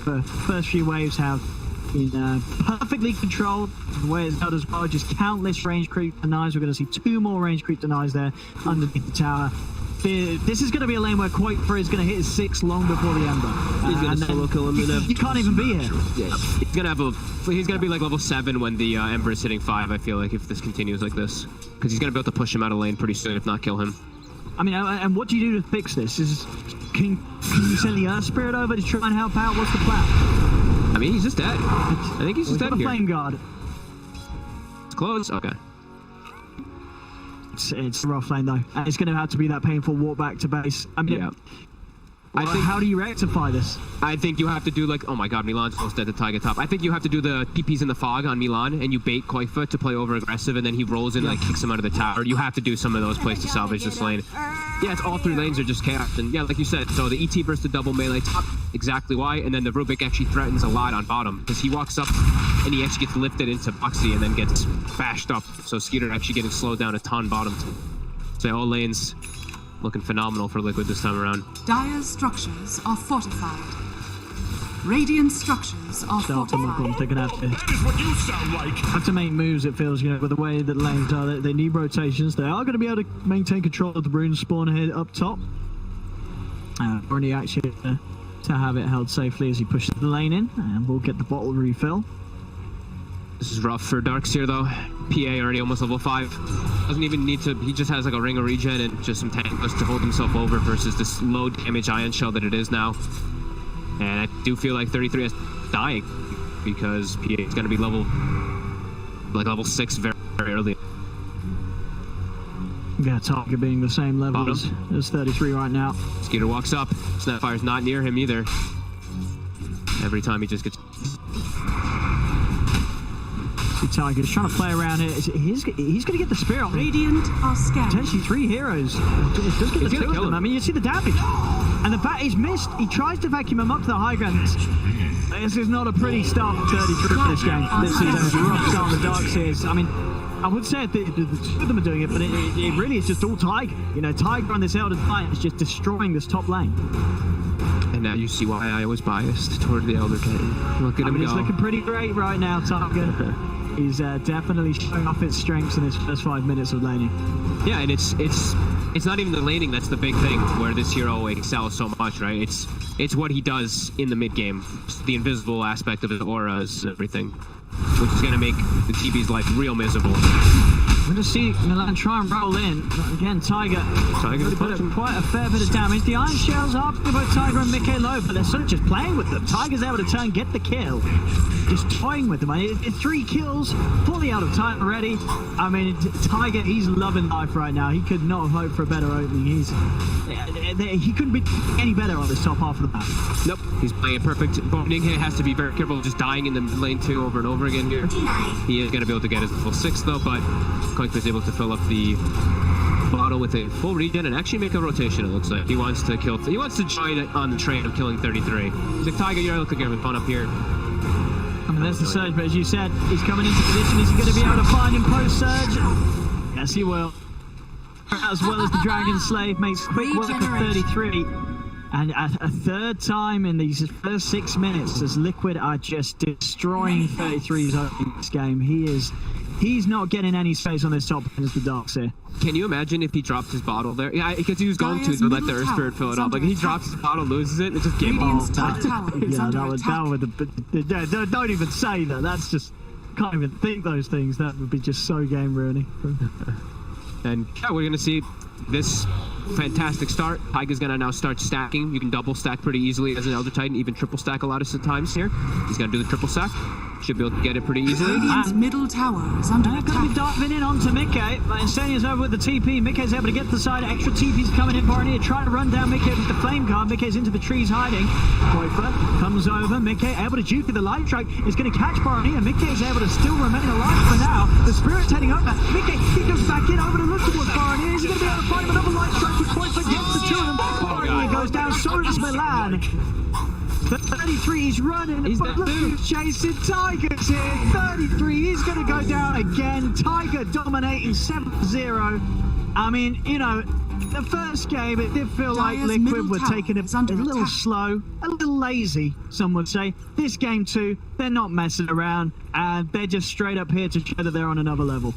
Koifa. First few waves have been perfectly controlled. The way it's held as well, just countless range creep denies. We're going to see 2 more range creep denies there underneath the tower. This is going to be a lane where Koifa is going to hit his 6 long before the Ember. He's going to solo kill him. You can't even be here. Yeah. He's going to be like level 7 when the Ember is hitting 5, I feel like, if this continues like this. Because he's going to be able to push him out of lane pretty soon, if not kill him. I mean, and what do you do to fix this? Can you send the Earth Spirit over to try and help out? What's the plan? I mean, he's just dead. I think he's just dead here. Flame Guard. It's close. Okay. It's a rough lane though, and it's going to have to be that painful walk back to base. I mean, yeah. I think, how do you rectify this? I think you have to do like, oh my god, Milan's almost dead to Taiga top. I think you have to do the TPs in the fog on Milan, and you bait Koifa to play over aggressive, and then he rolls in and like kicks him out of the tower. You have to do some of those plays to salvage this lane. Yeah, it's all 3 lanes are just chaos, and yeah, like you said, so the ET versus the double melee top, exactly why, and then the Rubik actually threatens a lot on bottom, because he walks up and he actually gets lifted into Boxy and then gets bashed up, so Skeeter actually getting slowed down a ton bottom. So all lanes looking phenomenal for Liquid this time around. Dire's structures are fortified. Radiant structures are fortified. They're gonna have to make moves, it feels, you know, with the way that lanes are. They need rotations. They are going to be able to maintain control of the rune spawn here up top. Bruni actually to have it held safely as he pushes the lane in, and we'll get the bottle refill. This is rough for Darks here though. PA already almost level 5. Doesn't even need to, he just has like a ring of regen and just some tankless to hold himself over versus this low damage ion shell that it is now. And I do feel like 33 is dying because PA is going to be level 6 very, very early. Yeah, Taiga being the same level as 33 right now. Skeeter walks up. Snapfire's not near him either. Every time he just gets... See Taiga's trying to play around it. He's going to get the spear on. Radiant are scattered. Potentially 3 heroes. It does get the 2 of them. I mean, you see the damage. And the fact he's missed, he tries to vacuum him up to the high ground. This is not a pretty start for 33 in this game. This is a rough start the Darks is. I mean, I would say the 2 of them are doing it, but it really is just all Taiga. You know, Taiga on this Elder Titan is just destroying this top lane. And now you see why I was biased toward the Elder Titan. Look at him go. He's looking pretty great right now, Taiga. He's definitely showing off his strengths in his first 5 minutes of laning. Yeah, and it's not even the laning that's the big thing where this hero excels so much, right? It's what he does in the mid game, the invisible aspect of his auras, everything, which is going to make the TB's life real miserable. We're going to see Milan try and roll in. But again, Taiga put quite a fair bit of damage. The Iron Shells are for both Taiga and Mickey low, but they're sort of just playing with them. Taiga's able to turn, get the kill. Just toying with them. I mean, it's 3 kills, fully out of time already. I mean, Taiga, he's loving life right now. He could not have hoped for a better opening. He couldn't be any better on this top half of the map. Nope, he's playing it perfect. Boning here has to be very careful of just dying in the lane 2 over and over again here. He is going to be able to get his full 6 though, but Koifa is able to fill up the bottle with a full regen and actually make a rotation, it looks like. He wants to join on the train of killing 33. He's like, Taiga, you look like you're having fun up here. I mean, there's the surge, but as you said, he's coming into position. Is he going to be able to find him post-surge? Yes, he will. As well as the Dragon Slave makes quick work of 33. And a 3rd time in these first 6 minutes as Liquid are just destroying 33's opening this game. He's not getting any space on this top as the Darks here. Can you imagine if he dropped his bottle there? Yeah, because he was going to let the Earth Spirit fill it up. Like, he drops his bottle, loses it, and just game on. Yeah, don't even say that. That's just, can't even think those things. That would be just so game ruining. And yeah, we're going to see this fantastic start. Taiga's going to now start stacking. You can double stack pretty easily as an Elder Titan, even triple stack a lot of times here. He's going to do the triple stack. Should be able to get it pretty easily. Radiant's middle tower is under attack. Going to be diving in onto Mickey. Insania's over with the TP. Mickey's able to get to the side. Extra TP's coming in. Barney trying to run down Mickey with the flame guard. Mickey's into the trees hiding. Koifa comes over. Mickey able to juke with the light strike. Is going to catch Barney, and Mickey is able to still remain alive for now. The Spirit's heading over. Mickey, he goes back in over to look towards Barney. Is he going to be able to find him another light strike? Koifa gets the 2 of them. Barney goes down. So does Milan. 33, he's running, but look who's chasing. Taiga's here. 33, he's going to go down again. Taiga dominating 7-0. I mean, you know, the first game, it did feel like Dire's Liquid middle were tower taking it is a under little attack. slow, a little lazy, some would say. This game too, they're not messing around, and they're just straight up here to show that they're on another level.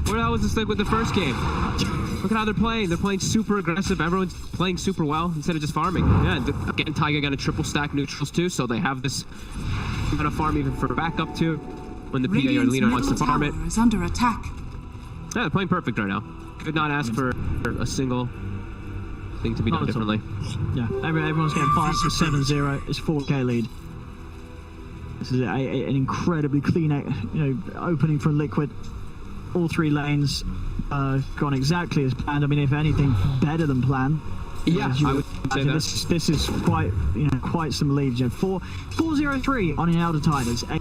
Where the hell was this like with the first game? Look at how they're playing. They're playing super aggressive. Everyone's playing super well instead of just farming. Yeah, and again, Taiga got a triple stack neutrals too, so they have this kind of farm even for backup too. When the PA or Radiant's leader wants to middle farm it. tower is under attack. Yeah, they're playing perfect right now. Could not ask for a single thing to be done Not at all. differently. Yeah, everyone's getting 5 to 7-0. It's 4K lead. This is an incredibly clean, opening for Liquid. All 3 lanes gone exactly as planned. I mean, if anything, better than planned. Yeah, I would say that. This is quite, quite some leads. 4-0-3 on an Elder Titan's. I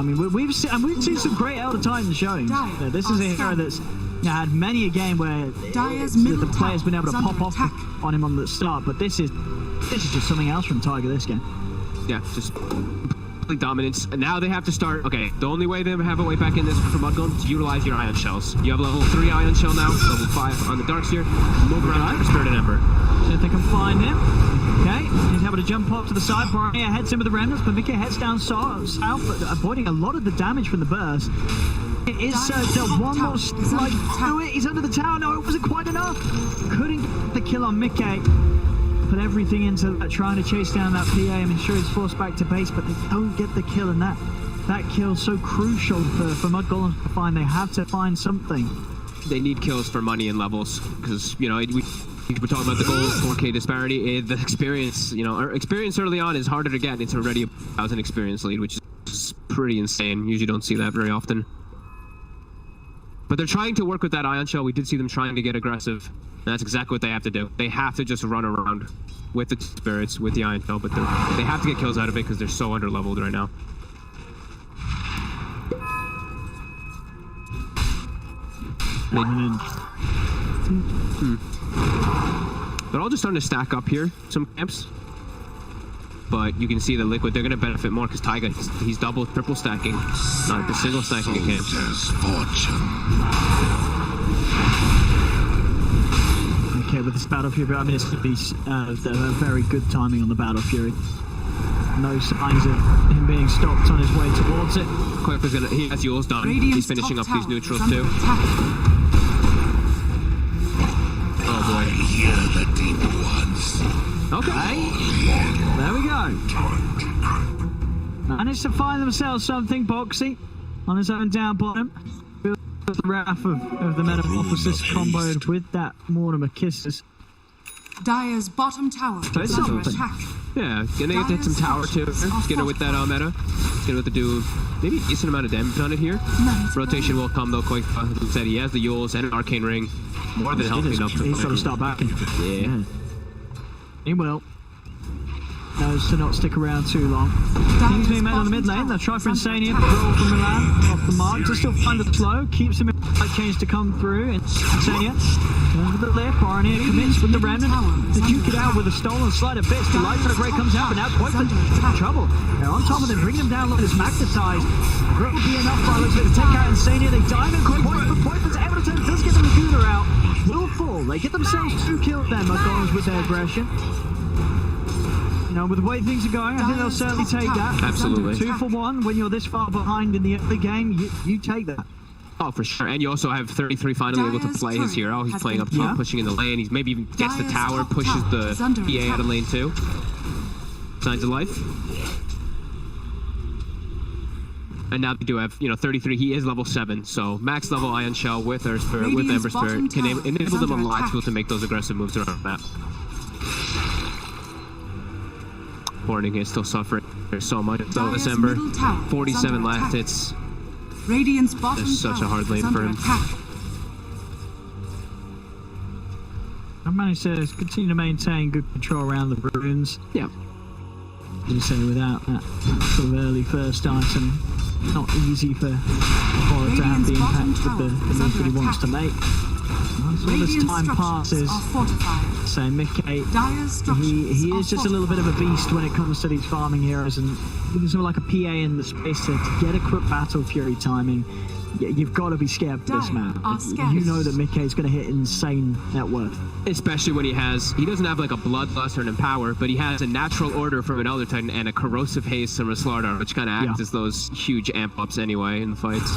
mean, we've seen some great Elder Titan showings. This is a hero that's had many a game where the player's been able to pop off on him on the start, but this is just something else from Taiga this game. Yeah, just complete dominance. And now they have to start. Okay, the only way they have a way back in this for mudgolems is to utilize your ion shells. You have level 3 ion shell now, level 5 on the Darkseer. Move around for Spirit and Ember. See if they can find him. Okay, he's able to jump up to the side. Barnea heads in with the remnants, but Mickey heads down south, avoiding a lot of the damage from the burst. It is one more slide through it. He's under the tower. No, it wasn't quite enough. Couldn't get the kill on Mickey. Put everything into that, trying to chase down that PA and ensure he's forced back to base, but they don't get the kill, and that kill's so crucial for mudgolems to find. They have to find something. They need kills for money and levels, because, we're talking about the goals, 4K disparity. The experience, experience early on is harder to get. It's already a 1,000 experience lead, which is pretty insane. Usually don't see that very often. But they're trying to work with that ion shell. We did see them trying to get aggressive. And that's exactly what they have to do. They have to just run around with the spirits, with the ion shell, but they have to get kills out of it because they're so under-leveled right now. They're all just starting to stack up here, some camps. But you can see the Liquid, they're going to benefit more because Taiga, he's double, triple stacking, not the single stacking again. Okay, with this Battle Fury, I mean, it's going to be a very good timing on the Battle Fury. No signs of him being stopped on his way towards it. Quick, he has yours done. He's finishing up these neutrals too. Oh boy. Hear the deep ones. Okay. There we go. Managed to find themselves something. Boxy on his own down bottom. Feels the wrath of the Metamorphosis comboed with that Mortimer Kisses. Dire's bottom tower is under attack. Yeah, gonna get some tower too. Skinner with that meta. Skinner with to do maybe a decent amount of damage on it here. Rotation will come though, quite said he has the Yules and an Arcane Ring. More than helping up. He's got to start backing. Yeah. He will. Knows to not stick around too long. Teams being made on the mid lane. They'll try for Insania, but roll from Milan off the mark. Just still find it slow. Keeps him in light change to come through. And Insania goes with the left. Barnea commits with the remnant. To duke it out with a stolen sleight of fist. The light for the break comes out, but now quite in trouble. They're on top of them, bringing him down low. This magnetized. Grit will be enough by looks of it to take out Insania. They dive in quick. Pointman's able to does get the Laguna out. Will fall. They get themselves 2 kills there, mudgolems, with their aggression. With the way things are going, I think they'll certainly take that. Absolutely. 2 for 1 when you're this far behind in the early game. You take that. Oh, for sure. And you also have 33 finally able to play his hero. He's playing up top, pushing in the lane. He's maybe even gets the tower, pushes the PA out of lane 2. Signs of life. And now they do have, 33. He is level 7, so max level Ion Shell with Earth Spirit, with Ember Spirit can enable them a lot to make those aggressive moves around the map. Warning is still suffering. There's so much. So this Ember, 47 left. It's such a hard lane for him. I've managed to continue to maintain good control around the runes. Yeah. As you say, without that sort of early first item, not easy for Horror to have the impact that the move that he wants to make. So as time passes, so Mickey, he is just a little bit of a beast when it comes to these farming heroes, and looking sort of like a PA in the space to get a quick Battle Fury timing. you've got to be scared of this man. You know that Mickey's going to hit insane net worth. Especially when he doesn't have like a Bloodlust or an Empower, but he has a Natural Order from an Elder Titan and a Corrosive Haste from a Slardar, which kind of acts as those huge amp ups anyway in the fights.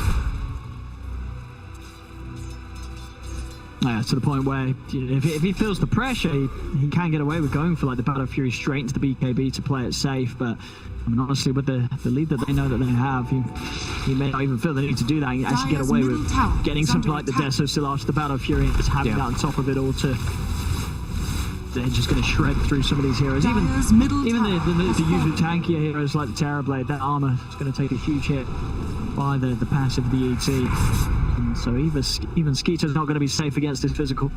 To the point where if he feels the pressure, he can get away with going for like the Battle Fury straight into the BKB to play it safe. But I mean, honestly, with the lead that they know that they have, he may not even feel the need to do that. He actually get away with getting something like the Deso still after the Battle Fury and just having that on top of it all to. They're just going to shred through some of these heroes. Even the usual tankier heroes like the Terrorblade, that armor is going to take a huge hit by the passive of the ET. And so even Skeeter's not going to be safe against his physical.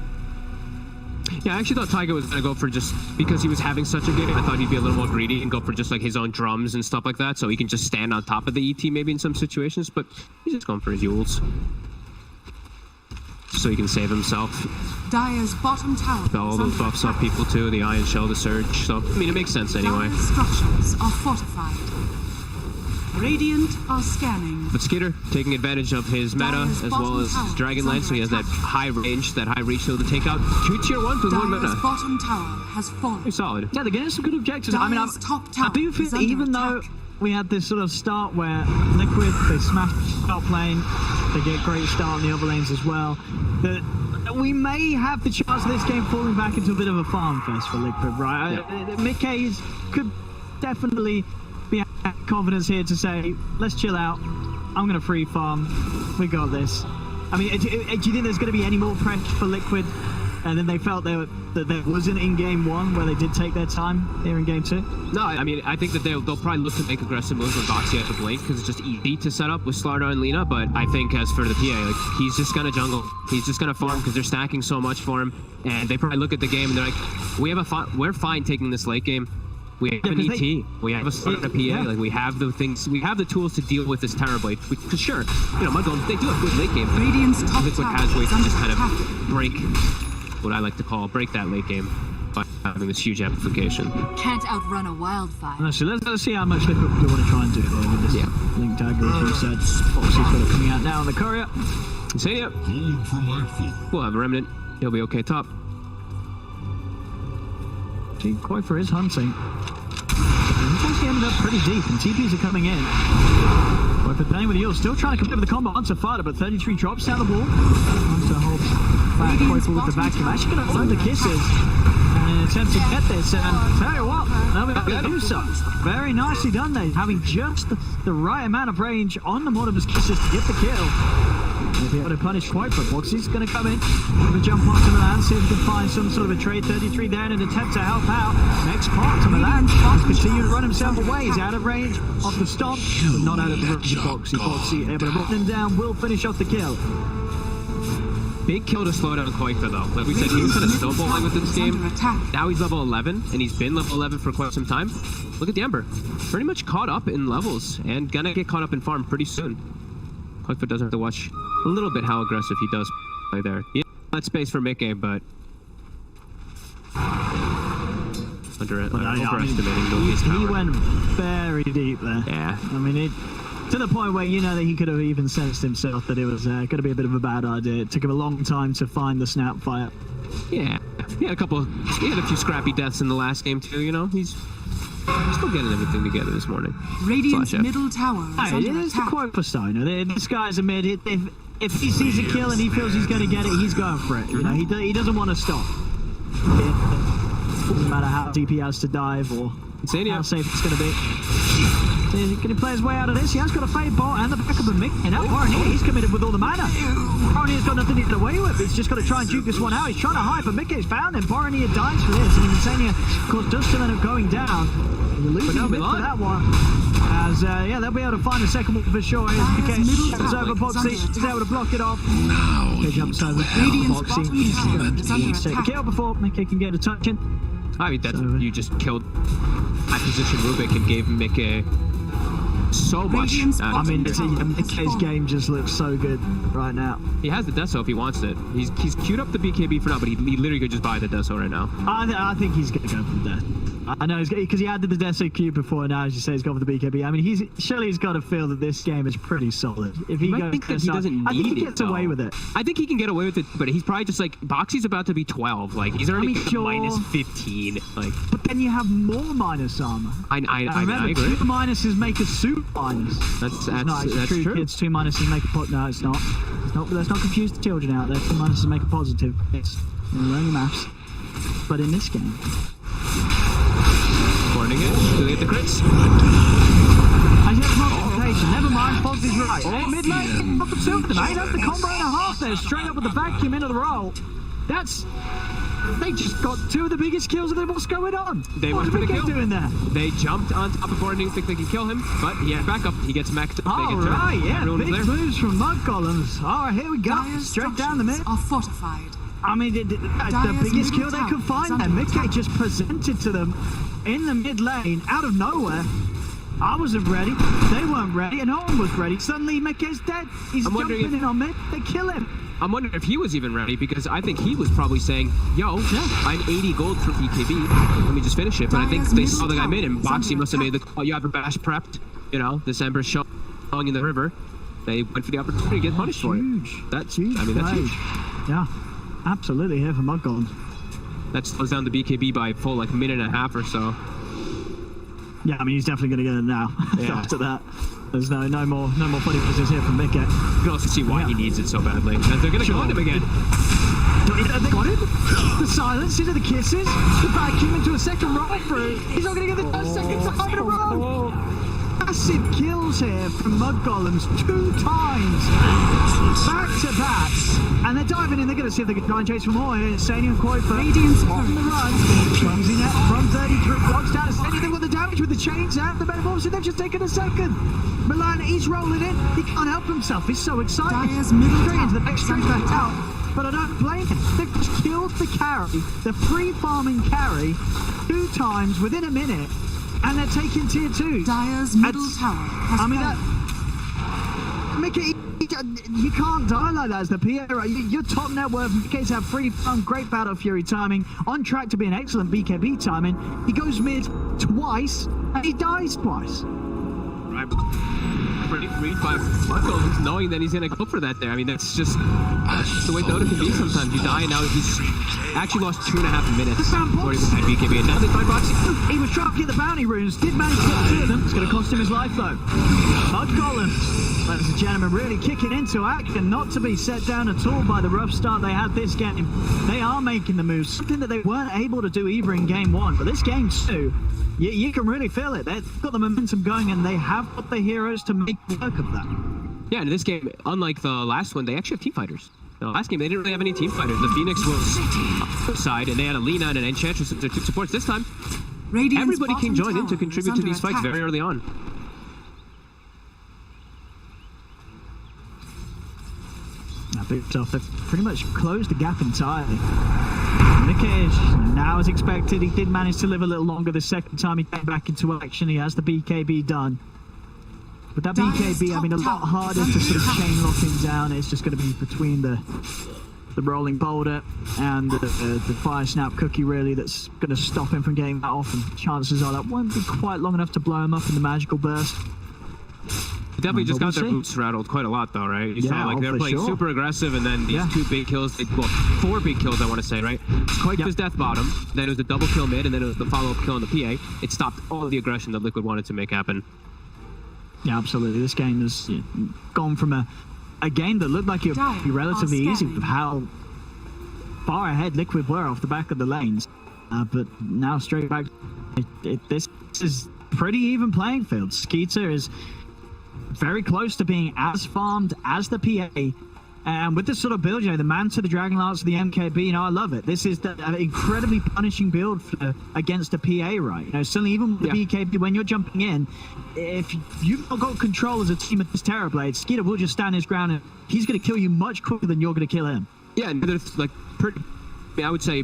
Yeah, I actually thought Taiga was going to go for just, because he was having such a game, I thought he'd be a little more greedy and go for just like his own drums and stuff like that, so he can just stand on top of the ET maybe in some situations, but he's just going for his Yules. So he can save himself. Dire's bottom tower. All those buffs up people too, the Iron Shell, the Surge, so I mean it makes sense anyway. Dire's structures are fortified. Radiant are scanning. But Skeeter taking advantage of his meta as well as his Dragon Lance, so he has that high range, that high reach to take out 2 tier 1s with 1 meta. Dire's bottom tower has fallen. Pretty solid. Yeah, they're getting some good objectives. I mean, I do feel even though we had this sort of start where Liquid, they smashed top lane, they get a great start on the other lanes as well, that we may have the chance of this game falling back into a bit of a farm fest for Liquid, right? Yeah. Mickey could definitely be confidence here to say, let's chill out, I'm going to free farm, we got this. I mean, do you think there's going to be any more pressure for Liquid? And then they felt that there wasn't in game 1 where they did take their time here in game 2? No, I mean, I think that they'll probably look to make aggressive moves with Voxy at the Blink because it's just easy to set up with Slardar and Lina, but I think as for the PA, like, he's just going to jungle. He's just going to farm because they're stacking so much for him, and they probably look at the game and they're like, we're fine taking this late game. We have an ET, we have a Slardar PA, like we have the things, we have the tools to deal with this Terrorblade. Because sure, you know, mudgolems, they do have good late game. Radiant's top Liquid tower has ways to is just kind under of break what I like to call break that late game by having this huge amplification. Can't outrun a wildfire. Honestly, let's see how much Liquid we want to try and do here with this Link Dagger, as you said. Foxy's got it coming out now on the courier. Insania. We'll have a Remnant. He'll be okay top. See, quite for his hunting. He's actually ended up pretty deep, and TPs are coming in. But for playing with Eel, still trying to complete with the combo onto Fada, but 33 drops down the wall. Trying to hold back Koifel with the vacuum. Actually going to throw the kisses in an attempt to get this. And tell you what, they'll be able to do so. Very nicely done there, having just the right amount of range on the Mortimer's kisses to get the kill. They'll be able to punish Koifel. Boxy's going to come in, going to jump onto Milan, see if he can find some sort of a trade. 33 there in an attempt to help out. Next part to Milan, continue to run himself away. He's out of range of the stomp, but not out of the range of Boxy. Boxy able to run him down, will finish off the kill. Big kill to slow down Koifel though. Like we said, he was kind of snowballing with this game. Now he's level 11, and he's been level 11 for quite some time. Look at the Ember. Pretty much caught up in levels, and gonna get caught up in farm pretty soon. Koifel does have to watch a little bit how aggressive he does play there. Yeah, that space for mid-game, but overestimating. He went very deep there. Yeah. I mean, to the point where you know that he could have even sensed himself that it was going to be a bit of a bad idea. It took him a long time to find the snap fire. Yeah. He had a few scrappy deaths in the last game too, you know. He's still getting everything together this morning. Radiant's middle tower is under it's the quote for Stein. This guy's a mid. If he sees a kill and he feels he's going to get it, he's going for it. You know, he doesn't want to stop. No matter how deep he has to dive or how safe it's going to be. Can he play his way out of this? He has got a fade ball and the backup of Mick. And now Barney, he's committed with all the mana. Barney's got nothing to get away with. He's just got to try and juke this one out. He's trying to hide, but Mickey's found him. Barney dies for this. And Insania, of course, does still end up going down. You're losing a bit for that one. As, they'll be able to find the second one for sure. Mickey jumps over Boxy. He's able to block it off. He jumps over Boxy. He's taking the kill before Mickey can get a touch in. I mean, you just killed that position Rubik and gave Mickey so much. I mean, Mickey's game just looks so good right now. He has the Deso if he wants it. He's queued up the BKB for now, but he literally could just buy the Deso right now. I think he's going to go for the death. I know, because he added the Deso Q before, now as you say, he's gone for the BKB. I mean, surely he's got to feel that this game is pretty solid. If he goes think that he doesn't need I think he gets it, away though. with it. I think he can get away with it, but he's probably just like, Boxy's about to be 12. Like, he's already minus 15. Like, but then you have more minus armor. I Remember, agree. 2 minuses make a super minus. That's true. Kids, 2 minuses make a no, it's not. Let's not confuse the children out there. 2 minuses make a positive. It's learn your maths. But in this game, Warning it. Do they get the crits? I get multiplication. Never mind, Fogs is right. Oh, mid lane, not the tilt tonight. That's the combo and a half there, straight up with the vacuum into the roll. They just got 2 of the biggest kills of them. What's going on? They What's went for the Mickey kill. doing there? They jumped on top of Warning, think they can kill him, but he had backup. He gets maxed up. All right, yeah, Everyone's big there. moves from Mudgolems. All right, here we go. Dire's Straight down the mid. structures are fortified. I mean, the Dire's biggest middle kill they tower could find is there. under Mickey attack. just presented to them in the mid lane, out of nowhere. I wasn't ready. They weren't ready, and no one was ready. Suddenly, Mickey's dead. He's I'm wondering jumping in on mid. They kill him. I'm wondering if he was even ready, because I think he was probably saying, yo, I'm 80 gold for BKB. Let me just finish it. But I think they saw the guy mid, and Boxy must have made the call. You have a bash prepped. You know, this Ember's showing in the river. They went for the opportunity to get punished for it. Huge. That's Huge I mean, that's play. huge. Yeah, absolutely here for Mudgolems. That slows down the BKB by a full like minute and a half or so. Yeah, I mean, he's definitely going to get it now. Yeah. After that, there's no more funny business here from Mickey. You can also see why he needs it so badly. And they're going to go on him again. They got him. The silence into the kisses. The vacuum into a second roll for it. He's not going to get the second time in a row. Massive kills here from Mudgolems 2 times. Back to back. And they're diving in. They're going to see if they can try and chase for more here. Sani and Quoifer Radiant's on the run. Clumsy net from 33. Blocks down to Sani. They've got the damage with the chains out. The metamorphosis, they've just taken a second. Milan, he's rolling in. He can't help himself. He's so excited. Dire's middle Straight into the tower back, straight back out. But I don't blame him. They've just killed the carry, the free farming carry, 2 times within a minute. And they're taking tier 2. Dire's middle tower has I mean, fallen. Mickey, you can't die like that as the PA, right? You're top net worth. Mickey's have free farm, great Battle Fury timing, on track to be an excellent BKB timing. He goes mid twice, and he dies twice. Right. Pretty read by Mudgolems, knowing that he's going to go for that there. I mean, that's just the way Dota can be sometimes. You die, and now he's actually lost 2.5 minutes before he had BKB, and now they find Boxy. He was trying to get the bounty runes, did manage to get 2 of them. It's going to cost him his life, though. Mudgolems, ladies and gentlemen, really kicking into action, not to be set down at all by the rough start they had this game. They are making the moves, something that they weren't able to do either in game 1, but this game 2, you can really feel it. They've got the momentum going, and they have got the heroes to make work of that. Yeah, in this game, unlike the last one, they actually have team fighters. The last game, they didn't really have any team fighters. The Phoenix was outside, and they had a Lina and an Enchantress as their 2 supports. This time, Radiant's everybody can bottom join in to tower contribute is to these under fights attack. very early on. Now, big stuff. They've pretty much closed the gap entirely. Mickey, now as expected, he did manage to live a little longer the second time he came back into action. He has the BKB done. But that BKB, I mean, a lot harder to sort of chain lock him down. It's just going to be between the rolling boulder and the fire snap cookie, really, that's going to stop him from getting that off. And chances are that won't be quite long enough to blow him up in the magical burst. They definitely just But got their we'll see. boots rattled quite a lot, though, right? You Yeah, saw, like, they were for playing sure. super aggressive, and then these 2 big kills, well, 4 big kills, I want to say, right? Quake was death bottom, then it was the double kill mid, and then it was the follow-up kill on the PA. It stopped all of the aggression that Liquid wanted to make happen. Yeah, absolutely. This game has gone from a game that looked like it would be relatively easy with how far ahead Liquid were off the back of the lanes. But now straight back, this is pretty even playing field. Skeeter is very close to being as farmed as the PA. And with this sort of build, you know, the Manta, the Dragon Lance, the MKB, you know, I love it. This is an incredibly punishing build against a PA, right? You know, suddenly even with the BKB, when you're jumping in, if you've not got control as a team of this Terrorblade, Skeeter will just stand his ground and he's going to kill you much quicker than you're going to kill him. Yeah, and there's, like, pretty, I would say,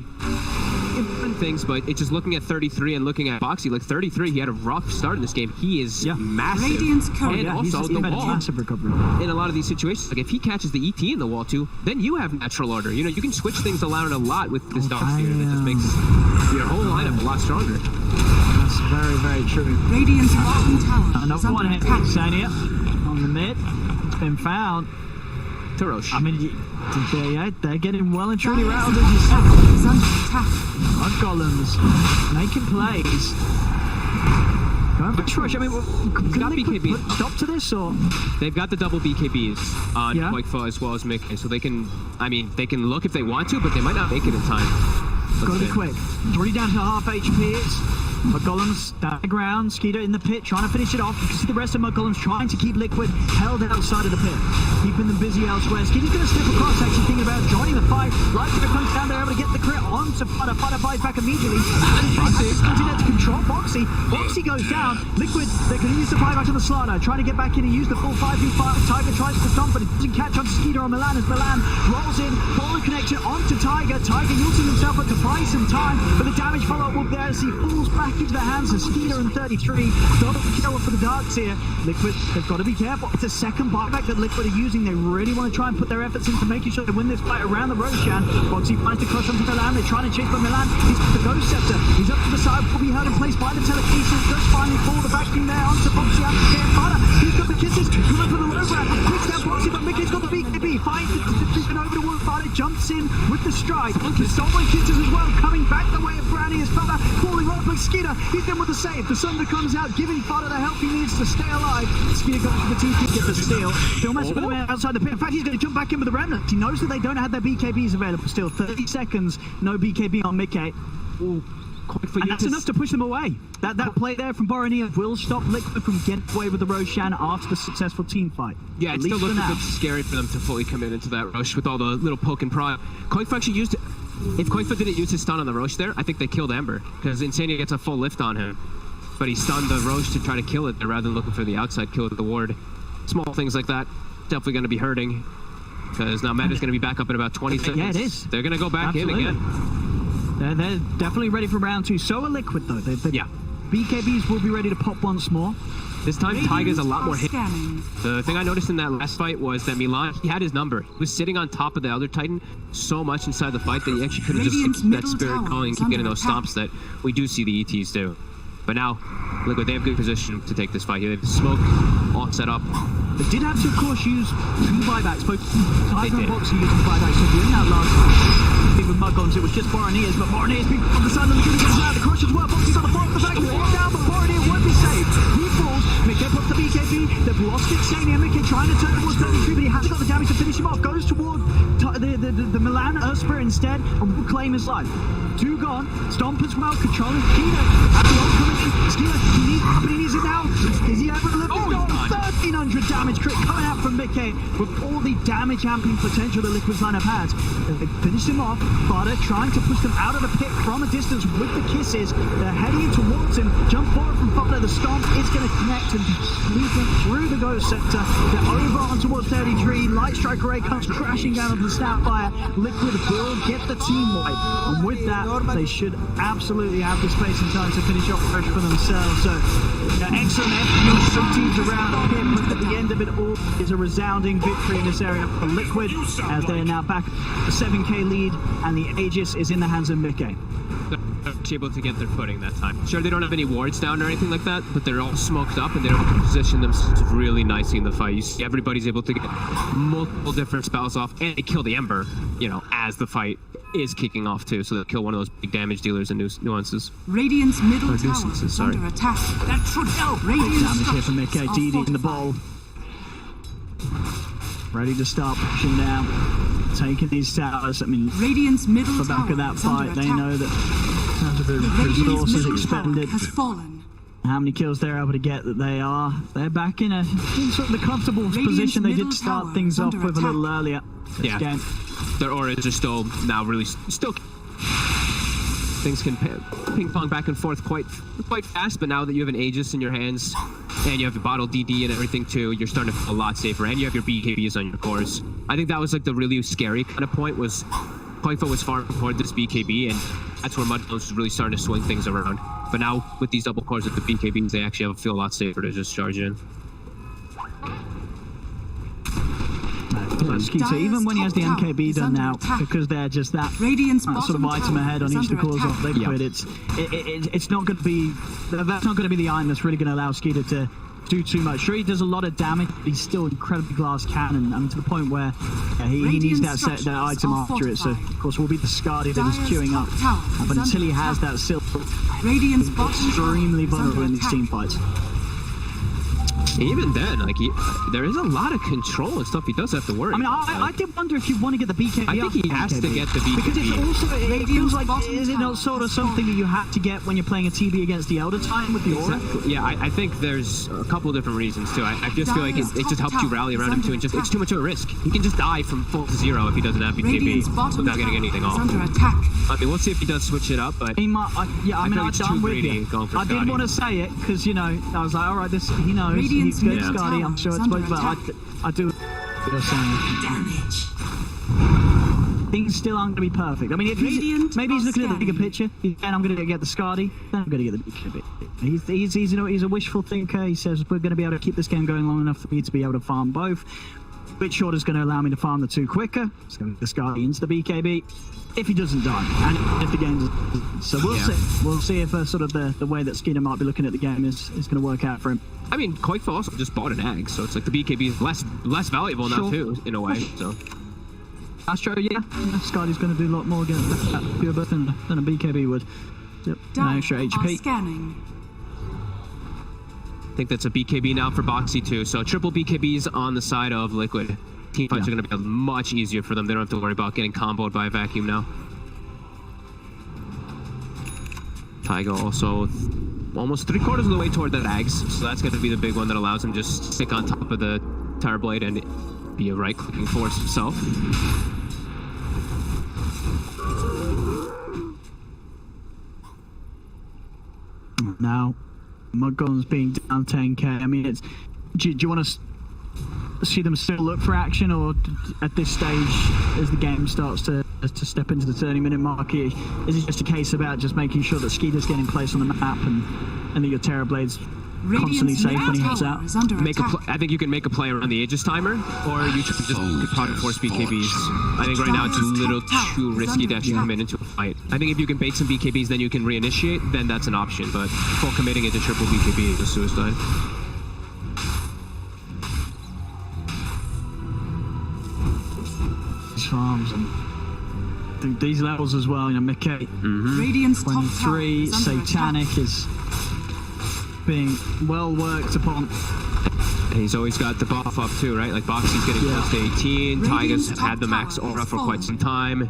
important things, but it's just looking at 33 and looking at Boxy. Like 33, he had a rough start in this game. He is massive. Radiant's current. And also he's the made a wall. massive recovery. In a lot of these situations, like if he catches the ET in the wall too, then you have natural order. You know, you can switch things around a lot with this dog steer. That just makes your whole lineup a lot stronger. That's very, very true. Radiant's bottom tower is Another one under hit attack. Xania on the mid. It's been found. Turosh. I mean, they're getting well and truly rattled, as you said. Is under attack. Mudgolems making plays. Going for Trush. I mean, can got Liquid BKB. put stop to this, or? They've got the double BKBs on Yeah. Quakefoot as well as Mickey, so they can, I mean, they can look if they want to, but they might not make it in time. Gotta be quick. It's already down to half HP. It's Mudgolems down the ground. Skeeter in the pit trying to finish it off. You can see the rest of Mudgolems trying to keep Liquid held outside of the pit, keeping them busy elsewhere. Skeeter's gonna step across, actually thinking about joining the fight. Lightning comes down there, able to get the crit onto Fighter. Fighter fights back immediately. Continuing to control Boxy. Boxy goes down. Liquid, they can use the buyback on the slider, trying to get back in and use the full 5v5. Tiger tries to stomp, but it doesn't catch on Skeeter or Milan as Milan rolls in, forward connection onto Tiger. Tiger using himself up to buy some time, but the damage follow-up will there as he falls back into the hands of Skeeter and 33. Double kill for the Darks here. Liquid, they've got to be careful. It's a second buyback that Liquid are using. They really want to try and put their efforts into making sure they win this fight around the Roshan. Boxy finds the crush onto Milan. They're trying to chase by Milan. He's got the Ghost Scepter. He's up to the side, will be held in place by the telekinesis. Does finally fall the back in there onto Boxy and Fighter. He's got the kisses. Going for the low grab. Picks down Boxy, but Mickey's got the BKB. Finds the decision over to Wolf. Fighter jumps in with the strike. The stolen kisses as well, coming back the way of Brownie as Fighter falling off like Skeeter. He's in with the save. The Sunder comes out, giving Fighter the help he needs to stay alive. Skeeter goes for the TP, get the steal. Still messing with him outside the pit. In fact, he's going to jump back in with the Remnant. He knows that they don't have their BKBs available still. 30 seconds, no BKB on Mickey. Ooh, And that's enough to push them away. That play there from Boromir will stop Liquid from getting away with the Roshan after the successful team fight. yeah, it still looks a bit scary for them to fully commit into that Rosh with all the little poke and prod. Quakefoot actually used it. If Quakefoot didn't use his stun on the Rosh there, I think they killed Ember, because Insania gets a full lift on him. But he stunned the Rosh to try to kill it there rather than looking for the outside kill with the ward. Small things like that, definitely going to be hurting, because now Meta's going to be back up in about 20 seconds. Yeah, it is. They're going to go back Absolutely. in again. They're definitely ready for round two. So are Liquid, though. Yeah. BKBs will be ready to pop once more. This time, Tiger's a lot more hit. Scanning. The thing I noticed in that last fight was that Milan, he had his number. He was sitting on top of the Elder Titan so much inside the fight that he actually could have just Radiant's kept that middle spirit tower going and is keep getting under those attack. stomps that we do see the ETs do. But now, Liquid, they have good position to take this fight here. They have smoke all set up. They did have to, of course, use two buybacks. Both Tiger and did. Boxy using buybacks. So in that last thing with Mudgolems, it was just Boromir, but Boromir been on the side of the gets out. The crush as well. Boxy's on the fall of the back. He's down, but Boromir won't be saved. He falls. Mickey puts the BKB. They've lost it. Xania. Mickey trying to turn towards 33, but he hasn't got the damage to finish him off. Goes toward the Milan Spirit instead and will claim his life. Two gone. Stomp as well. Controlling Skeeter. At the old coming in. Skeeter, he needs it now. Is he able to lift it? 1300 damage crit coming out from Mickey with all the damage amping potential the Liquid's lineup has. They finished him off. Butter trying to push them out of the pit from a distance with the kisses. They're heading in towards him. Jump forward from Butter. The stomp is going to connect and lead them through the Ghost Sector. They're over on towards 33. Light Strike Array comes crashing down onto the Snapfire. Liquid will get the team wipe. And with that, they should absolutely have the space and time to finish off fresh for themselves. So, excellent effort from teams around the pit, but at the end of it all is a resounding victory in this area for Liquid, as they are now back a 7k lead, and the Aegis is in the hands of Mickey. They're able to get their footing that time. Sure, they don't have any wards down or anything like that, but they're all smoked up and they're able to position themselves really nicely in the fight. You see everybody's able to get multiple different spells off, and they kill the Ember, as the fight is kicking off too, so they'll kill one of those big damage dealers and nuances. Radiant's middle Or tower nuisances, is sorry. under attack. That should help. Radiant's Damage here from Mickey. structures DD are in the bowl. Ready to start pushing down. Taking these towers. I mean, Radiant's middle for back tower of that is fight, under they attack. know that in terms of the Radiant's resources middle expended, tower has fallen. how many kills they're able to get, that they're back in sort of the comfortable Radiant's position they middle did start tower things is off under with a little attack. earlier. This Yeah. game. Their auras are still now really still. Things can ping pong back and forth quite fast, but now that you have an Aegis in your hands and you have the bottle DD and everything too, you're starting to feel a lot safer, and you have your BKBs on your cores. I think that was like the really scary kind of point, was Koifa was far toward this BKB, and that's where mudgolems was really starting to swing things around. But now, with these double cores with the BKBs, they actually feel a lot safer to just charge in. So even when he has the MKB done now, because they're just that sort of item ahead on each of the cores off Liquid, it's not going to be, that's not going to be the item that's really going to allow Skeeter to do too much. Sure, he does a lot of damage, but he's still incredibly glass cannon. I mean, to the point where he needs that item after it. So, of course, will be the Scardy that is queuing up. But until he has that silk, he's extremely vulnerable in these team fights. Even then, like, there is a lot of control and stuff he does have to worry. I mean, I did wonder if you want to get the BKB. I think he has to get the BKB. Because it's also, it feels like, is it not sort of something that you have to get when you're playing a TB against the Elder Titan with the Aura? Exactly. Yeah, I think there's a couple different reasons, too. I just feel like it just helps you rally around him, too, and just it's too much of a risk. He can just die from full to 0 if he doesn't have BKB without getting anything off. I mean, we'll see if he does switch it up, but he might, I'm with you. I didn't want to say it, because, you know, I was like, all right, this, he knows. He's good, Scotty. I'm sure it's supposed, but I do. Damage. Things still aren't going to be perfect. I mean, if maybe he's looking at the bigger picture, and I'm going to get the Scardy, then I'm going to get the BKB. He's you know, he's a wishful thinker. He says we're going to be able to keep this game going long enough for me to be able to farm both. Bit short is going to allow me to farm the 2 quicker. It's going to get the Scardy into the BKB. If he doesn't die, and if the game so we'll see. We'll see if sort of the way that Skeeter might be looking at the game is going to work out for him. I mean, Koifa also just bought an egg, so it's like the BKB is less valuable now too, in a way. So that's true. Yeah, Scardy's going to do a lot more against that pure burst than a BKB would. Yep, an extra HP. I think that's a BKB now for Boxy too. So triple BKBs on the side of Liquid. Team fights are going to be much easier for them. They don't have to worry about getting comboed by a vacuum now. Taiga also almost 3/4 of the way toward the Ags, so that's going to be the big one that allows him just stick on top of the Terror Blade and be a right-clicking force himself. Now, mudgolems being down 10k. I mean, it's. Do you want to see them still look for action, or at this stage, as the game starts to step into the 30-minute mark, is it just a case about just making sure that Skeeter's getting placed on the map and that your Terror Blade's constantly safe when he heads out? I think you can make a play around the Aegis timer, or you should just product force BKBs. I think right now it's a little too risky to actually commit into a fight. I think if you can bait some BKBs, then you can reinitiate, then that's an option, but full committing into triple BKB is a suicide. Farms and these levels as well, you know, Mickey 23, Satanic is being well worked upon. And he's always got the buff up too, right? Like Boxy's getting close to 18, Taiga's had the max aura for quite some time.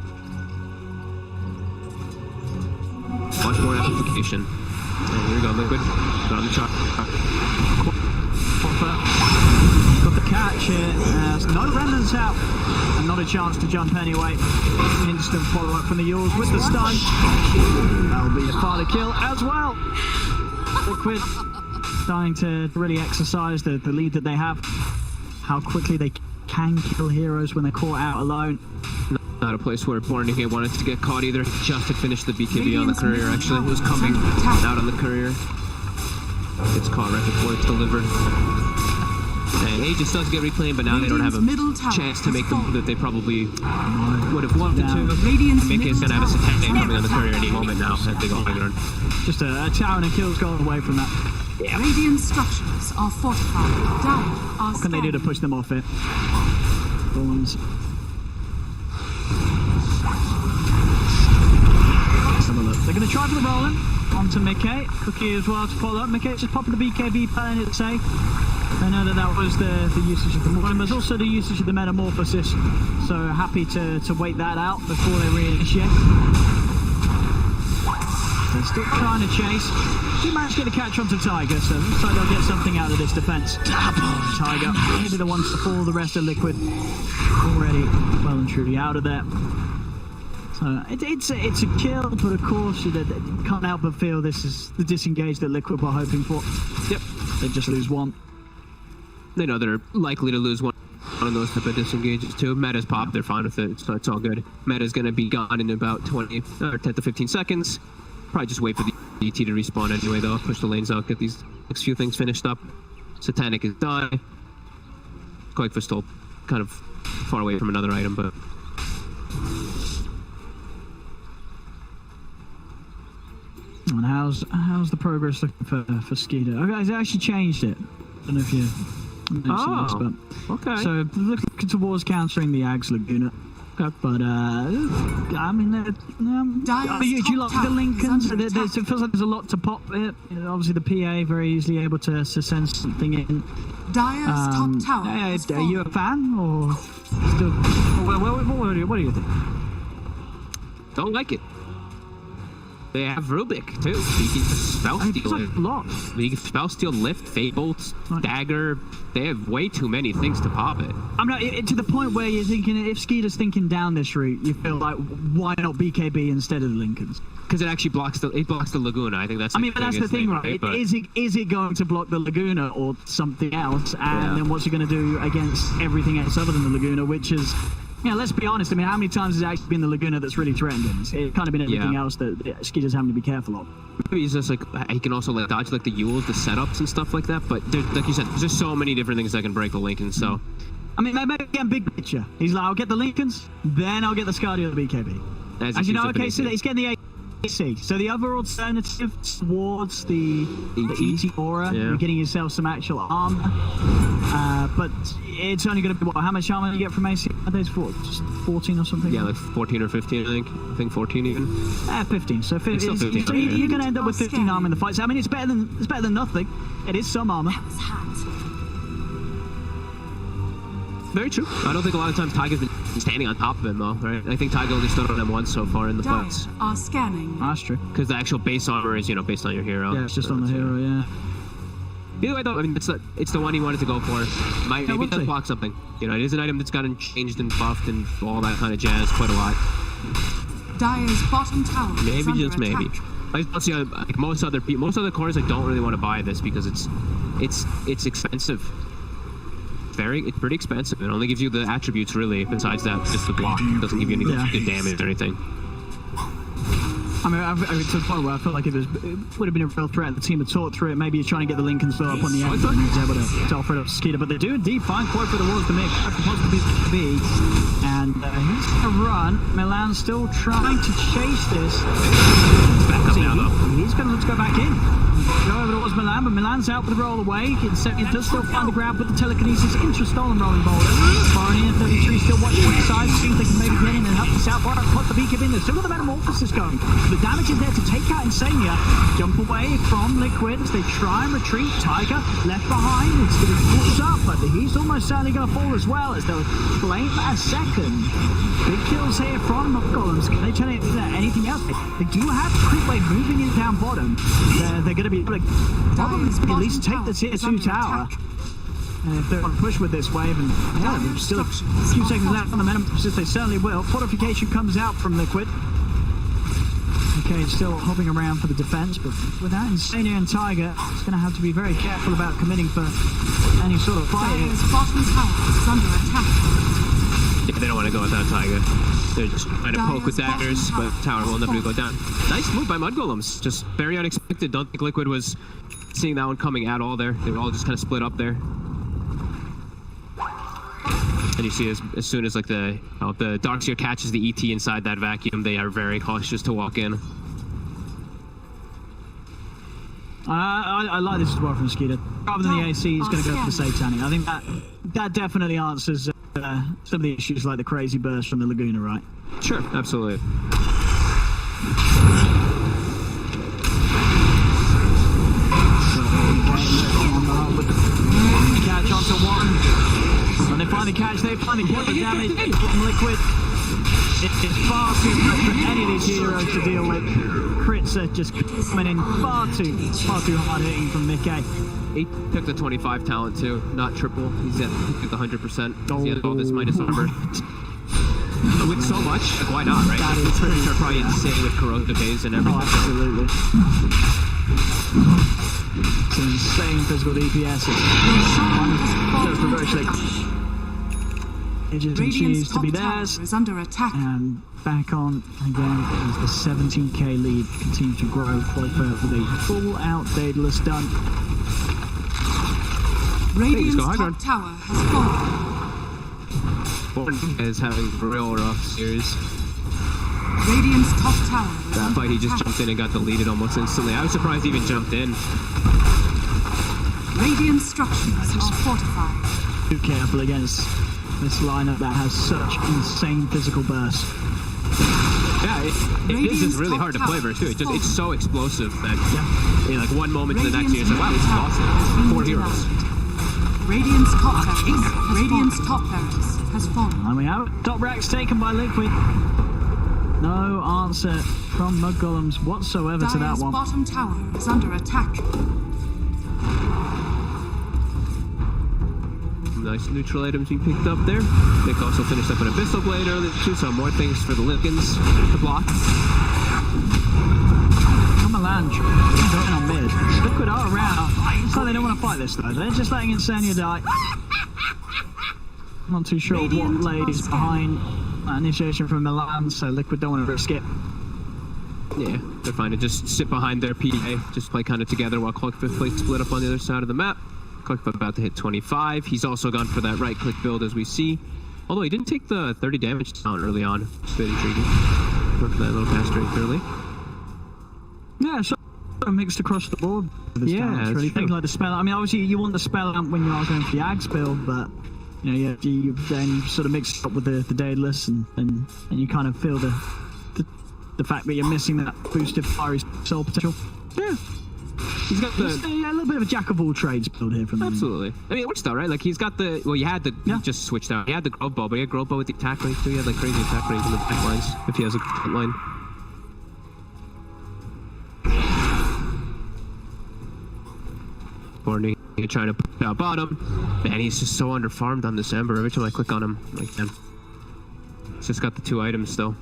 Much more amplification. And here we go, Liquid. Got on the chart. Got the catch here. No remnants out. And not a chance to jump anyway. Instant follow-up from the Yules with the stun. That'll be a father kill as well. Liquid starting to really exercise the lead that they have. How quickly they can kill heroes when they're caught out alone. Not a place where Bornigate wanted to get caught either. Just to finish the BKB on the courier, actually. It was coming out on the courier. Gets caught right before it's delivered. And Aegis does get reclaimed, but now they don't have a chance to make the move that they probably would have wanted to. Mickey's going to have a Satanic coming on the courier any moment now at Big High Ground. Just a tower and a kill's gone away from that. Yeah. Radiant structures are fortified. Down. What can they do to push them off it? Golems. Let's have a look. They're going to try for the rolling onto Mickey. Cookie as well to follow up. Mickey just popping the BKB, playing it safe. I know that was the usage of the Mortem, but also the usage of the Metamorphosis. So happy to wait that out before they reinitiate. They're still trying to chase. She managed to get a catch onto Taiga, so looks like they'll get something out of this defense. Taiga, maybe the ones to fall. The rest of Liquid already well and truly out of there. So it's a kill, but of course you can't help but feel this is the disengage that Liquid were hoping for. Yep, they just lose one. they know they're likely to lose one of those type of disengages too. Meta's popped, they're fine with it, so it's all good. Meta's gonna be gone in about 20 or 10 to 15 seconds. Probably just wait for the ET to respawn anyway though. Push the lanes out, get these next few things finished up. Satanic is done. Koikfa's still kind of far away from another item, but... And how's the progress looking for Skeeter? I actually changed it. I don't know if you noticed this, but okay. So looking towards countering the Ags Laguna. Okay. But I mean, do you like the Lincolns? It feels like there's a lot to pop it. Obviously, the PA very easily able to send something in. Dire's top tower. Are you a fan or still? What do you think? Don't like it. They have Rubik too. He can spell steal. He can spell steal, lift, fate bolt, dagger. They have way too many things to pop it. I'm not to the point where you're thinking if Skeeter's thinking down this route, you feel like why not BKB instead of the Lincolns? Because it actually blocks the Laguna. I think that's. I mean, but that's the thing, right? Is it going to block the Laguna or something else? And then what's it going to do against everything else other than the Laguna, which is. Yeah, let's be honest. I mean, how many times has it actually been the Laguna that's really threatened him? It's kind of been everything else that Skeeter's having to be careful of. Maybe he's just like, he can also like dodge like the Yules, the setups and stuff like that. But like you said, there's just so many different things that can break the Lincoln. So, I mean, maybe again, big picture. He's like, I'll get the Lincolns, then I'll get the Scardio, the BKB. As you know, okay, so he's getting the AC. So the other alternative towards the ET aura, you're getting yourself some actual armor. But it's only going to be what? How much armor you get from AC? Are those just 14 or something? Yeah, like 14 or 15, I think 14 even. 15. So 15. You're going to end up with 15 armor in the fight. So I mean, it's better than nothing. It is some armor. That was hot. Very true. I don't think a lot of times Tiger's been standing on top of him though, right? I think Tiger only stood on him once so far in the fights. Are scanning. That's true. Because the actual base armor is, based on your hero. Yeah, it's just on the hero, yeah. Either way though, I mean, it's the one he wanted to go for. Maybe it does block something. It is an item that's gotten changed and buffed and all that kind of jazz quite a lot. Dire's bottom tower. Maybe, just maybe. I don't see like most other cores. I don't really want to buy this because it's expensive. It's pretty expensive. It only gives you the attributes really. Besides that, just the block. It doesn't give you any good damage or anything. I mean, to the point where I felt like it would have been a real threat. The team had thought through it. Maybe he's trying to get the Lincoln still up on the end, and he was able to offer it up to Skeeter. But they do indeed find Koi for the walls to make possibly be. And he's going to run. Milan's still trying to chase this. Back up now, though. He's going to look to go back in. Go over towards Milan, but Milan's out with the roll away. It does still find the grab with the telekinesis into stolen rolling boulder. Barney and 33 still watching the side, see if they can maybe get in and help the South Bar. Put the beacon in there. Still got the metamorphosis going. The damage is there to take out Insania. Jump away from Liquid as they try and retreat. Tiger left behind. It's going to push up, but he's almost certainly going to fall as well as they'll claim a second. Big kills here from mudgolems. Can they turn it into anything else? They do have creep wave moving in down bottom. They're going to be able to probably at least take the tier 2 tower. And if they want to push with this wave, and there's still a few seconds left on the metamorphosis, they certainly will. Fortification comes out from Liquid. Okay, still hopping around for the defense, but without Insania and Tiger, it's going to have to be very careful about committing for any sort of fight. Dire's bottom tower is under attack. Yeah, they don't want to go without Tiger. They're just trying to poke with daggers, but tower will never go down. Nice move by mudgolems. Just very unexpected. Don't think Liquid was seeing that one coming at all there. They were all just kind of split up there. And you see as soon as like the Darkseer catches the ET inside that vacuum, they are very cautious to walk in. I like this as well from Skeeter. Rather than the AC, he's going to go for the safe tanning. I think that definitely answers some of the issues like the crazy burst from the Laguna, right? Sure, absolutely. Catch onto one. When they finally catch, they finally get the damage from Liquid. It's far too much for any of these heroes to deal with. Crits are just coming in far too hard hitting from Mickey. He took the 25 talent too, not triple. He took the 100%. He had all this minus armor. With so much, like, why not, right? The crits are probably insane with corrosive haze and everything. Oh, absolutely. It's an insane physical DPS. It's approach Liquid. It continues to be theirs. Is under attack. And back on again as the 17k lead continues to grow. Qualifier with a full-out Daedalus done. Radiant's go high top ground. tower has fallen. Is having a real rough series. Radiant's top tower is That under fight, he just attack. jumped in and got deleted almost instantly. I was surprised he even jumped in. Radiant structures are fortified. Too careful against this lineup that has such insane physical burst. Yeah, it is really hard to play versus too. It's so explosive that in like one moment to the next, you're just like, wow, this is awesome. 4 heroes. Radiant's top barracks has fallen. And we have it. Top racks taken by Liquid. No answer from mudgolems whatsoever to that Dire's one. bottom tower is under attack. Nice neutral items being picked up there. Nick also finished up an Abyssal Blade earlier too, so more things for the Lickens to block. Come on, Lange. Going on mid. Liquid are around. It's like they don't want to fight this though. They're just letting Insania die. Not too sure what blade is behind that initiation from Milan, so Liquid don't want to risk it. Yeah, they're fine to just sit behind their PA, just play kind of together while Clockfifth plays split up on the other side of the map. Clockfifth about to hit 25. He's also gone for that right-click build as we see. Although he didn't take the 30 damage down early on. It's a bit intriguing. Went for that little cast rate early. Yeah, so mixed across the board. Yeah, damage, really. Things like the spell. I mean, obviously you want the spell amp when you are going for the Ags build, but you know, you then sort of mix it up with the Daedalus, and you kind of feel the fact that you're missing that boosted fiery soul potential. Yeah. He's got the... a little bit of a jack of all trades build here from him. Absolutely. I mean, it works though, right? Like, he's got the... Well, he had the... Yeah. He just switched out. He had the Grove Bow, but he had Grove Bow with the attack range too. He had, like, crazy attack range in the back lines, if he has a front line. Borny trying to put out bottom. Man, he's just so underfarmed on this Ember. Every time I click on him, like, man. He's just got the 2 items still.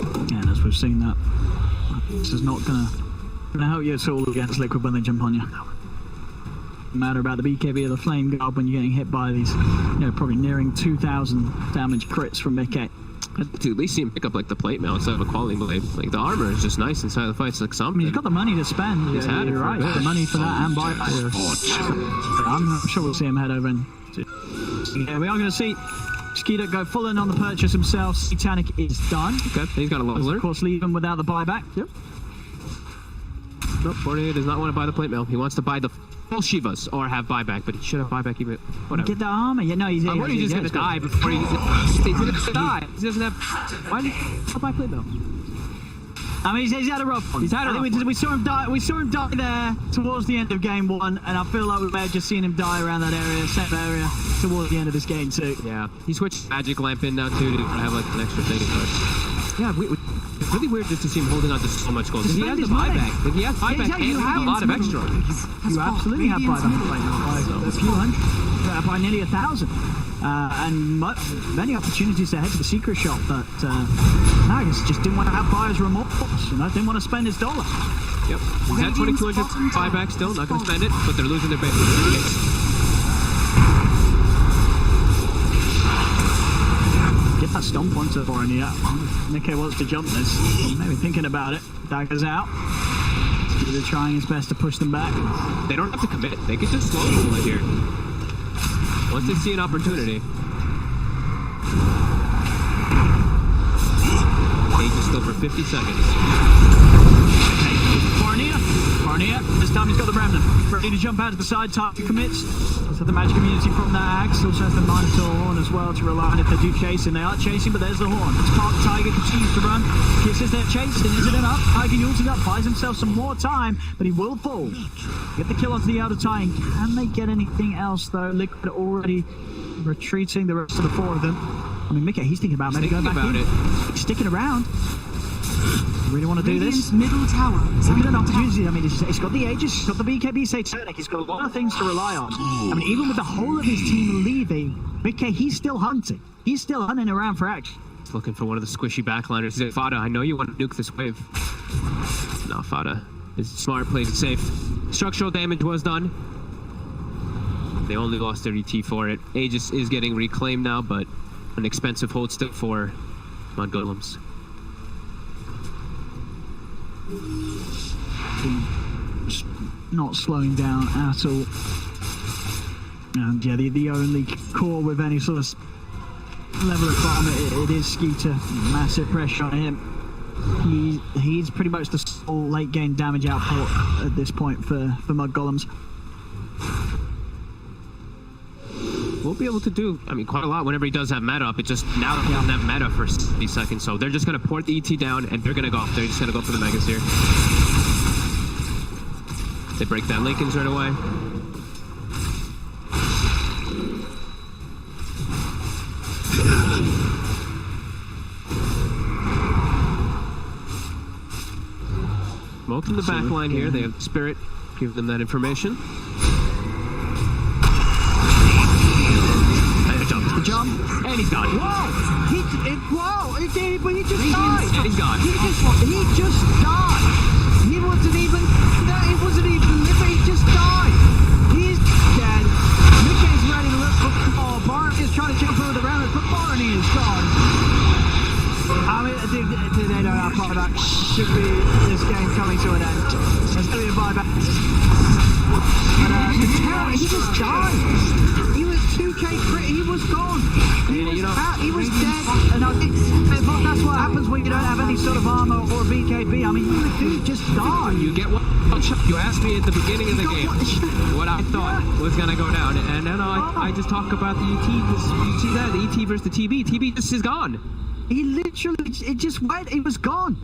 And as we've seen that, this is not gonna help you at all against Liquid when they jump on you. No matter about the BKB or the Flame Guard when you're getting hit by these, you know, probably nearing 2,000 damage crits from Mickey. To at least see him pick up like the plate mail instead of a Quality Blade. Like, the armor is just nice inside the fight. It's like I something. mean, he's got the money to spend. He's had it You're for a right. bit. The money for that and buy. I'm sure we'll see him head over and. Yeah, we are going to see Skeeter go full in on the purchase himself. Satanic is done. Okay, he's got a Of leveler. course, leave him without the buyback. Yep. Nope, Borneo does not want to buy the plate mail. He wants to buy the full Shivas or have buyback, but he should have buyback even. Whatever. Get the armor. Yeah, no, he's. I'm worried he's just gonna die before he's gonna die. He doesn't have. Why did he buy plate mail? I mean, he's had a rough one. He's had a rough one. We saw him die. We saw him die there towards the end of game 1, and I feel like we may have just seen him die around that area, same area, towards the end of this game too. Yeah, he switched Magic Lamp in now too to have like an extra thing. Yeah, it's really weird just to see him holding on to so much gold. Because he has the buyback. Like, he has buyback exactly. and a lot of extra. You absolutely have buyback right now by a few hundred, by nearly 1,000. And many opportunities ahead to the secret shop, but Nagas just didn't want to have buyer's remorse, you know, didn't want to spend his dollar. Yep, he's at 2,200 buyback still, not going to spend it, but they're losing their base. Get that stomp onto Borneo. Nikkei wants to jump this, maybe thinking about it. Dagger's out. They're trying his best to push them back. They don't have to commit, they can just slow roll it here. Once they see an opportunity. Cage is still for 50 seconds. Barnea, this time he's got the Remnant. Ready to jump out to the side, Target commits. So the magic immunity from that axe. Also has the Minotaur horn as well to rely on if they do chase him. They are chasing, but there's the horn. Spark Tiger continues to run. Kisses they're chasing. Is it enough? Tiger ulted up, buys himself some more time, but he will fall. Get the kill onto the outer tie. Can they get anything else though? Liquid already retreating, the rest of the 4 of them. I mean, Mickey, he's thinking about maybe going back in. He's sticking around. Really want to do this? Middle tower. Look at an opportunity. I mean, he's got the Aegis, he's got the BKB Satanic, he's got a lot of things to rely on. I mean, even with the whole of his team leaving, Mickey, he's still hunting. He's still hunting around for action. He's looking for one of the squishy backliners. He's like, Fada, I know you want to nuke this wave. No, Fada is smart, plays it safe. Structural damage was done. They only lost their ET for it. Aegis is getting reclaimed now, but an expensive hold still for mudgolems. Just not slowing down at all. And yeah, the only core with any sort of level of farm, it is Skeeter. Massive pressure on him. He's pretty much the sole late game damage output at this point for mudgolems. We'll be able to do, I mean, quite a lot whenever he does have meta up. It just, now he doesn't have meta for 60 seconds, so they're just going to port the ET down, and they're going to go. They're just going to go for the Megas here. They break down Lincolns right away. Both in the back line here. They have Spirit, give them that information. The jump, And he's gone. whoa! But he just died. And he's gone. He just died. He wasn't even. It wasn't even living. He just died. He's dead. Mickey's ready to look for football. Bart is trying to jump over the round of football, and he is gone. I mean, do they know how far that should be? This game coming to an end. There's going to be a buyback. And he just died. He was 2k crit. He was gone. He was out. He was dead. And I think that's what happens when you don't have any sort of armor or BKB. I mean, the dude just died. You get what you asked me at the beginning of the game what I thought was gonna go down, and then I just talk about the ET. You see that the ET versus the TB. TB just is gone. He literally, it just went. He was gone.